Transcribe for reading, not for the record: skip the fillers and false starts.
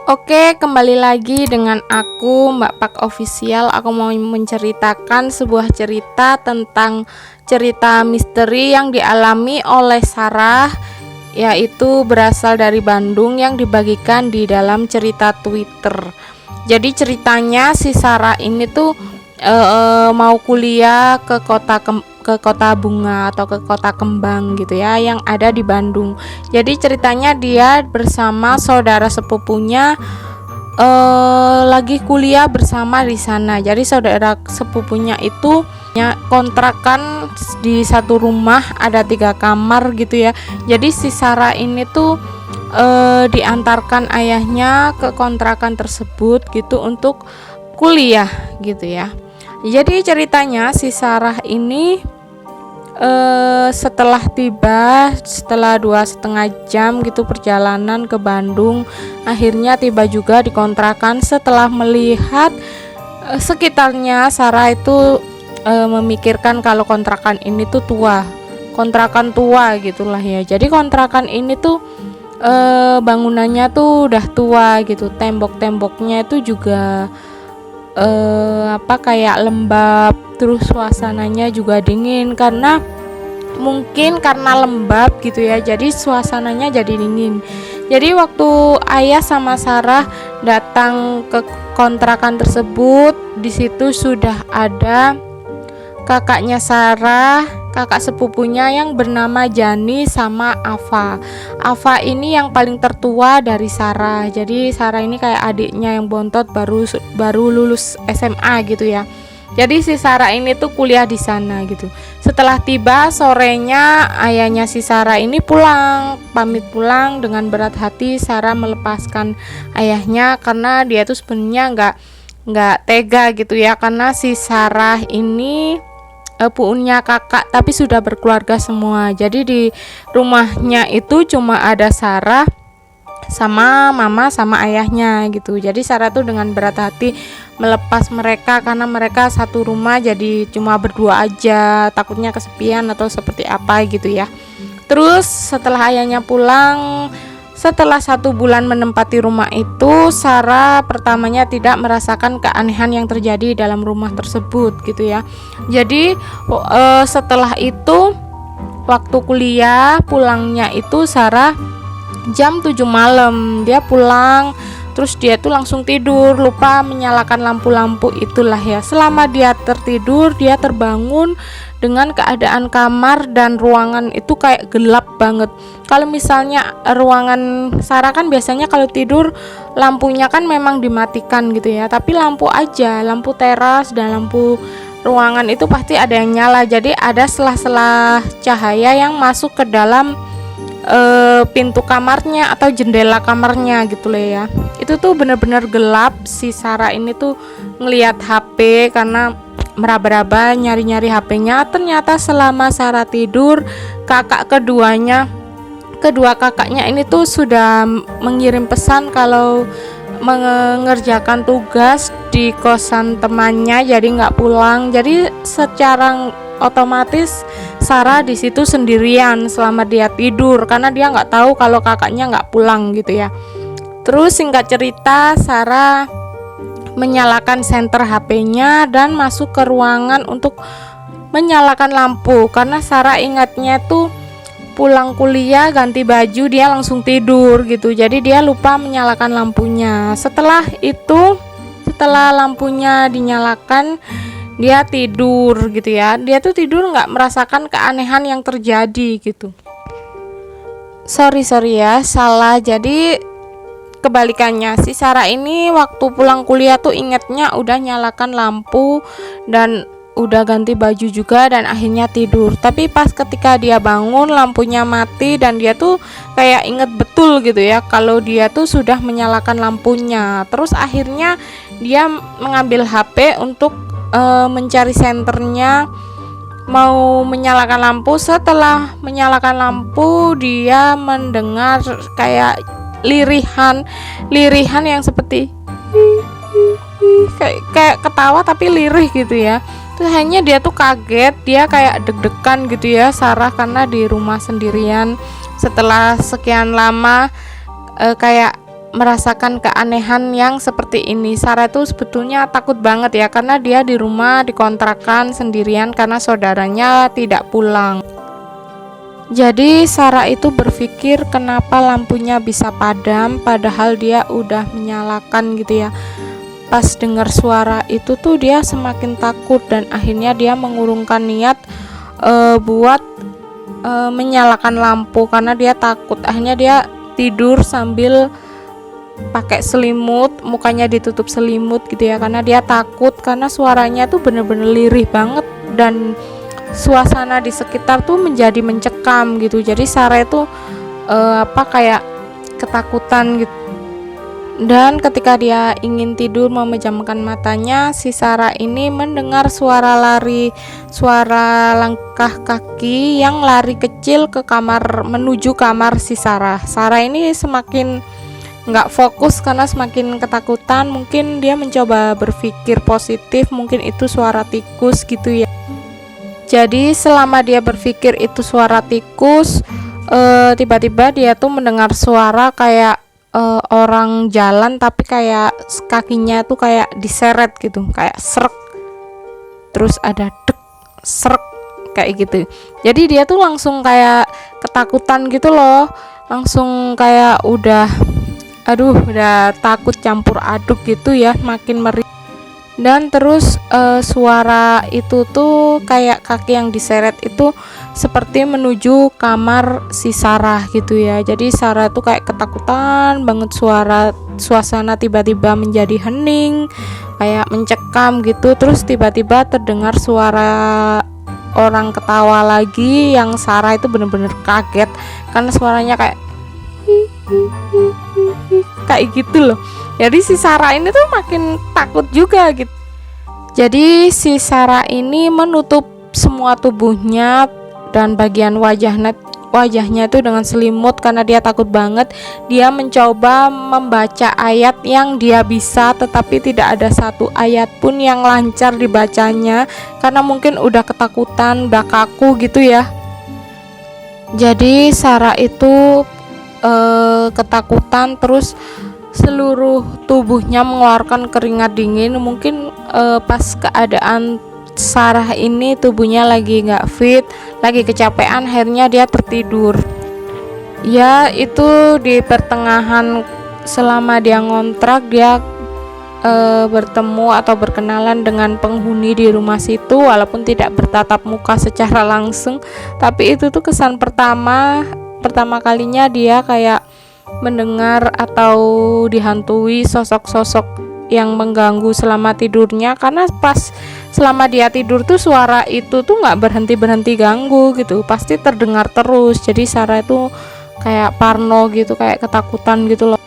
Oke, kembali lagi dengan aku Mbak Pak Official. Aku mau menceritakan sebuah cerita tentang cerita misteri yang dialami oleh Sarah, yaitu berasal dari Bandung yang dibagikan di dalam cerita Twitter. Jadi ceritanya si Sarah ini tuh mau kuliah ke kota bunga atau ke kota kembang gitu ya, yang ada di Bandung. Jadi ceritanya dia bersama saudara sepupunya lagi kuliah bersama di sana. Jadi saudara sepupunya itu kontrakan di satu rumah, ada 3 kamar gitu ya. Jadi si Sarah ini tuh diantarkan ayahnya ke kontrakan tersebut gitu untuk kuliah gitu ya. Jadi ceritanya si Sarah ini setelah 2,5 jam gitu perjalanan ke Bandung, akhirnya tiba juga di kontrakan. Setelah melihat sekitarnya, Sarah itu memikirkan kalau kontrakan ini tuh kontrakan tua gitulah ya. Jadi kontrakan ini tuh bangunannya tuh udah tua gitu, tembok-temboknya itu juga kayak lembab, terus suasananya juga dingin mungkin karena lembab gitu ya, jadi suasananya jadi dingin. Jadi waktu ayah sama Sarah datang ke kontrakan tersebut, di situ sudah ada kakaknya Sarah, kakak sepupunya yang bernama Jani sama Ava. Ava ini yang paling tertua dari Sarah. Jadi Sarah ini kayak adiknya yang bontot, baru lulus SMA gitu ya. Jadi si Sarah ini tuh kuliah di sana gitu. Setelah tiba sorenya, ayahnya si Sarah ini pamit pulang dengan berat hati. Sarah melepaskan ayahnya karena dia tuh sebenarnya nggak tega gitu ya, karena si Sarah ini punya kakak tapi sudah berkeluarga semua. Jadi di rumahnya itu cuma ada Sarah sama mama sama ayahnya gitu. Jadi Sarah tuh dengan berat hati melepas mereka karena mereka satu rumah, jadi cuma berdua aja, takutnya kesepian atau seperti apa gitu ya. Terus setelah ayahnya pulang, setelah 1 bulan menempati rumah itu, Sarah pertamanya tidak merasakan keanehan yang terjadi dalam rumah tersebut gitu ya. Jadi setelah itu waktu kuliah pulangnya itu Sarah jam 7 malam dia pulang, terus dia tuh langsung tidur, lupa menyalakan lampu-lampu itulah ya. Selama dia tertidur, dia terbangun dengan keadaan kamar dan ruangan itu kayak gelap banget. Kalau misalnya ruangan Sarah kan biasanya kalau tidur lampunya kan memang dimatikan gitu ya, tapi lampu teras dan lampu ruangan itu pasti ada yang nyala. Jadi ada sela-sela cahaya yang masuk ke dalam pintu kamarnya atau jendela kamarnya gitu loh ya. Itu tuh bener-bener gelap. Si Sarah ini tuh ngelihat HP karena meraba-raba nyari-nyari HP-nya. Ternyata selama Sarah tidur, kedua kakaknya ini tuh sudah mengirim pesan kalau mengerjakan tugas di kosan temannya, jadi nggak pulang. Jadi secara otomatis Sarah di situ sendirian selama dia tidur karena dia nggak tahu kalau kakaknya nggak pulang gitu ya. Terus singkat cerita, Sarah menyalakan senter HP-nya dan masuk ke ruangan untuk menyalakan lampu karena Sarah ingatnya tuh pulang kuliah ganti baju dia langsung tidur gitu. Jadi dia lupa menyalakan lampunya. Setelah lampunya dinyalakan, dia tidur gitu ya. Dia tuh tidur nggak merasakan keanehan yang terjadi gitu. Sorry ya, salah. Jadi kebalikannya, si Sarah ini waktu pulang kuliah tuh ingetnya udah nyalakan lampu dan udah ganti baju juga dan akhirnya tidur. Tapi pas ketika dia bangun lampunya mati dan dia tuh kayak inget betul gitu ya kalau dia tuh sudah menyalakan lampunya. Terus akhirnya dia mengambil HP untuk mencari senternya, mau menyalakan lampu. Setelah menyalakan lampu, dia mendengar kayak lirihan yang seperti kayak ketawa tapi lirih gitu ya. Terus hanya dia tuh kaget, dia kayak deg-degan gitu ya Sarah karena di rumah sendirian setelah sekian lama kayak merasakan keanehan yang seperti ini. Sarah itu sebetulnya takut banget ya, karena dia di rumah dikontrakan sendirian karena saudaranya tidak pulang. Jadi Sarah itu berpikir kenapa lampunya bisa padam padahal dia udah menyalakan gitu ya. Pas dengar suara itu tuh dia semakin takut dan akhirnya dia mengurungkan niat buat menyalakan lampu karena dia takut. Akhirnya dia tidur sambil pakai selimut, mukanya ditutup selimut gitu ya, karena dia takut, karena suaranya tuh bener-bener lirih banget dan suasana di sekitar tuh menjadi mencekam gitu. Jadi Sarah itu kayak ketakutan gitu. Dan ketika dia ingin tidur memejamkan matanya, si Sarah ini mendengar suara lari, suara langkah kaki yang lari kecil ke kamar, menuju kamar si Sarah. Sarah ini semakin nggak fokus karena semakin ketakutan. Mungkin dia mencoba berpikir positif, mungkin itu suara tikus gitu ya. Jadi selama dia berpikir itu suara tikus, tiba-tiba dia tuh mendengar suara kayak orang jalan tapi kayak kakinya tuh kayak diseret gitu, kayak srek, terus ada dek srek kayak gitu. Jadi dia tuh langsung kayak ketakutan gitu loh, langsung kayak udah takut campur aduk gitu ya, makin merinding. Dan terus suara itu tuh kayak kaki yang diseret itu seperti menuju kamar si Sarah gitu ya. Jadi Sarah tuh kayak ketakutan banget, suasana tiba-tiba menjadi hening, kayak mencekam gitu. Terus tiba-tiba terdengar suara orang ketawa lagi yang Sarah itu bener-bener kaget karena suaranya kayak gitu loh. Jadi si Sarah ini tuh makin takut juga gitu. Jadi si Sarah ini menutup semua tubuhnya dan bagian wajahnya itu dengan selimut karena dia takut banget. Dia mencoba membaca ayat yang dia bisa, tetapi tidak ada satu ayat pun yang lancar dibacanya karena mungkin udah ketakutan, udah kaku gitu ya. Jadi Sarah itu ketakutan, terus seluruh tubuhnya mengeluarkan keringat dingin. Mungkin pas keadaan Sarah ini tubuhnya lagi nggak fit, lagi kecapean, akhirnya dia tertidur. Ya itu di pertengahan selama dia ngontrak, dia bertemu atau berkenalan dengan penghuni di rumah situ, walaupun tidak bertatap muka secara langsung, tapi itu tuh kesan pertama kalinya dia kayak mendengar atau dihantui sosok-sosok yang mengganggu selama tidurnya. Karena pas selama dia tidur tuh suara itu tuh nggak berhenti ganggu gitu, pasti terdengar terus. Jadi Sarah itu kayak parno gitu, kayak ketakutan gitu loh.